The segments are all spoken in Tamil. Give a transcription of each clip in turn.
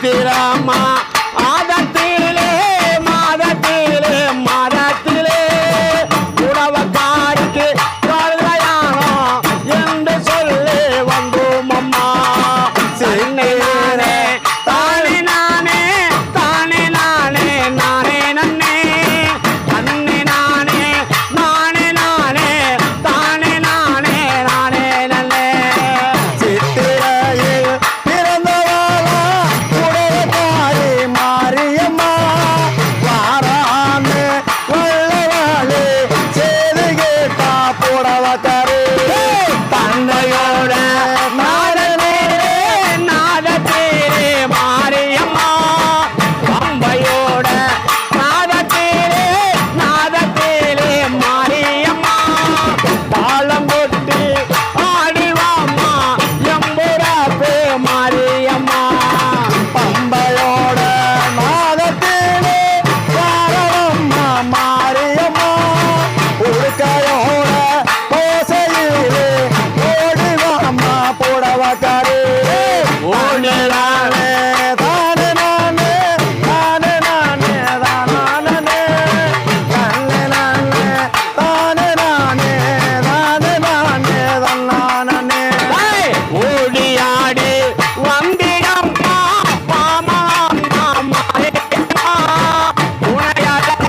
சித்திரம்மா ஆதத்திலே மாதத்திலே மரத்திலே உறவக்காரிக்கு கல்யாணம் என்று சொல்லி வந்தோம் அம்மா. சின்னே தானே நானே தானே நானே நானே நன்னே அன்னே நானே நானே நானே தானே நானே நானே நன்னே. சித்திரையில் பிறந்தவாளா உடலக்காரி மாரியம்மா வாரான்னு வல்லவாளே சேது கேட்டா புடவக்காரி தந்தையோட நாதத்திலே நாதத்திலே மாரியம்மா பம்பையோட நாதத்திலே நாதத்திலே மாரியம்மா தாளம் கொட்டி ஆடிவாம்மா எம்புராப்பு மாரியம்மா. பம்பையோட நாதத்திலே வாரவம்மா மாரியம்மா உடுக்கையோட ஓசையிலே ஓடிவாம்மா புடவக்காரி ஓடுறாளே தானே நானே தானே நானே தானே தானே நானே தானே நானே தானே நானே தானே ஓடியாடி வந்திடம்மா பாமாம்மா மாரியம்மா உனையம்மா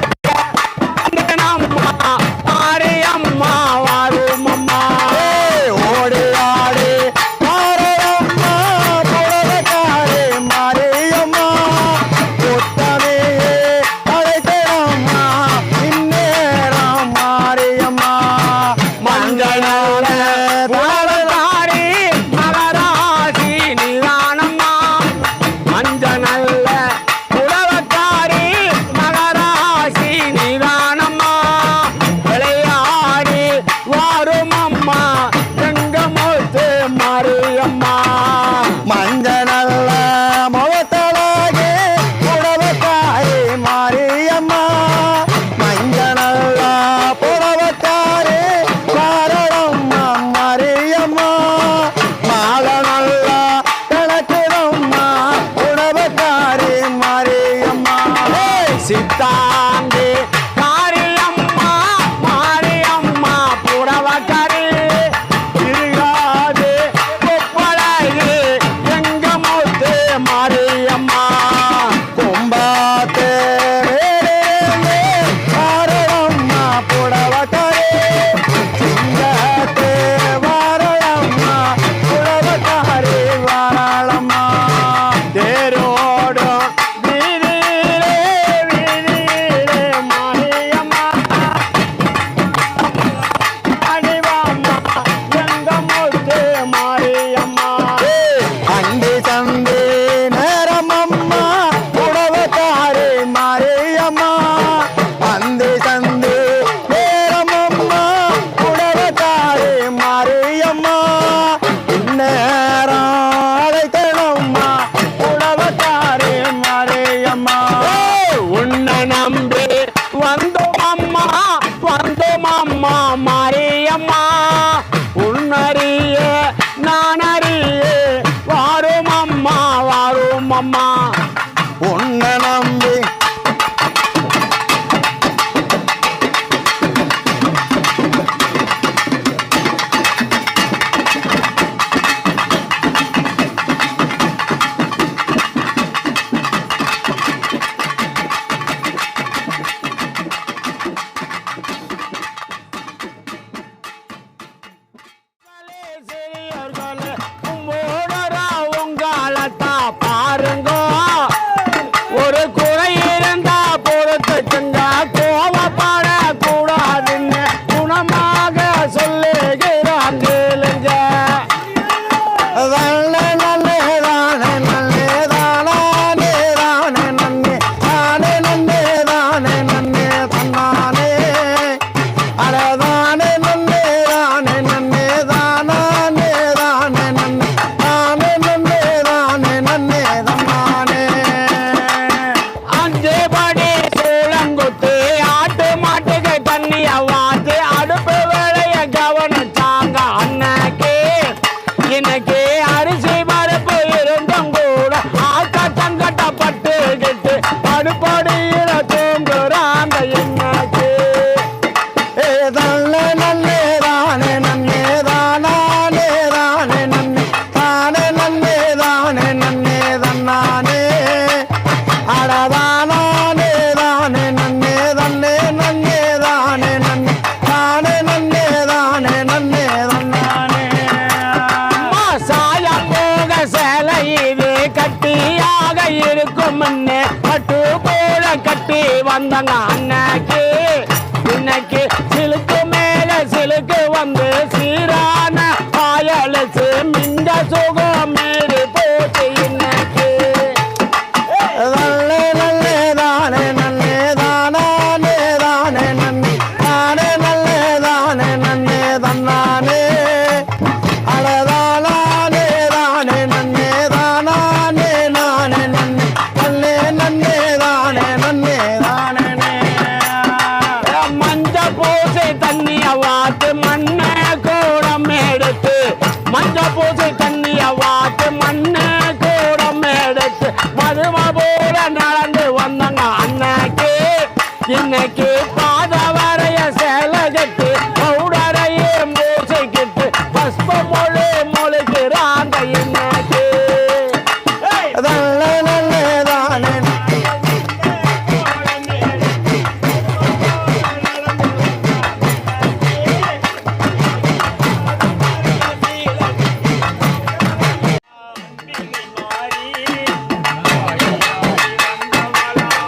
மாரியம்மா வாருமம்மா. ஓடி ஆடி மாரியம்மா புடவக்காரி மாரியம்மா புத்தனையே அழைத்தம்மா இந்நேரம் மாரியம்மா மஞ்சளால புலவக்காரி மகராசி நிதானம்மா மஞ்ச நல்ல புலவக்காரி மகராசி நிதானம்மா விளையாடி வாருமம்மா எங்கமுத்து மாரியம்மா. மஞ்ச நல்ல முகத்தழகே புடவக்காரி மாரியம்மா மஞ்ச நல்ல புடவக்காரி மாரடம்மா மாரியம்மா மால நல்லா கிடக்குதம்மா புடவக்காரி மாரியம்மா சித்தாண்டி மாரியம்மா மாரியம்மா புடவக்காரி இருகாது கொப்பழகு எங்கமுத்து மாரியம்மா. கும்பாத்தே வாரடம்மா புடவக்காரி சிங்கத்தே வாரடம்மா புடவக்காரி வாராளம்மா தேரோடும் வீதியிலே வீதியிலே மாரியம்மா அடிவாம்மா எங்கமுத்து மாரியம்மா. அண்டி சந்தி நேரமம்மா புடவக்காரி மாரியம்மா அந்தி சந்தி நேரமம்மா புடவக்காரி மாரியம்மா இந்நேரம் அழைத்தனம்மா புடவக்காரி மாரியம்மா உன்னை நம்பி வந்தோம் அம்மா மாரியம்மா உன்னறிய நான் அறிய வாரும் அம்மா. உன்னை நம்பி சிறியோர்களே உங்களோட உங்களத்தா பாருங்க ஒரு குறை இருந்தா பொறுத்துக்குங்க கோவப்படக்கூடாதுன்னு குணமாக சொல்லுகிறான் கேளுங்க. தானே நன்னே தானே நன்னே தானே தானே நன்னே தானே நன்னே தானே நன்னே தன்னானே அட தானே நன்னே தானே நன்னே தானே தானே நன்னே தானே நன்னே தானே நன்னே தன்னானே. அஞ்சு படி சூழங்குத்து ஆட்டு மாட்டுக்கு தண்ணிய வாத்து அடுப்பு வேலைய கவனிச்சாங்க அன்னைக்கு. இன்னைக்கு அரிசி பருப்பு இருந்தும் கூட ஆக்க தங்க வந்தாங்க அன்னைக்கு இன்னைக்கு சிலுக்கு மேல சிலுக்கு வந்து சீரான பாயலசு மிஞ்ச சுகம் மேறி போச்சு இன்னைக்கு நல்லே நல்லே தானே நன்னே தானே தானே நன்னே தானே நல்லே தானே நன்னே தன்னானே அழதானே தானே நன்னே தானே நானே நன்னே நல்லே நன்னே தானே நன்னே தானே மஞ்ச பூசை தண்ணிய வாத்து மண்ண கூடம் எடுத்து மஞ்ச பூசை தண்ணிய வாத்து மண்ண கூடம் எடுத்து மதும போல நடந்து வந்தாங்க அன்னைக்கு இன்னைக்கு பாத வரைய சேலகட்டு பவுடரையே பூசைக்கிட்டு பஸ்ப மொழி மொழிக்கிறாங்க இன்னைக்கு நல்லே நல்லே தானே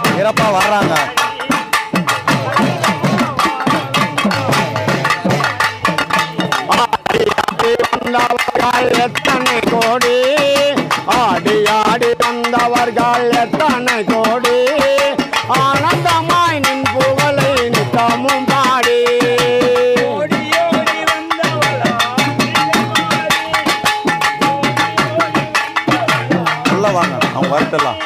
சிறப்பா வர்றாங்க வந்தவர்கள் எத்தனை கோடி ஆடி ஆடி வந்தவர்கள் எத்தனை கோடி ஆனந்தமாய் நின் புகழை நித்தமும் பாடி உள்ள வாங்க அவங்க வரட்டெல்லாம்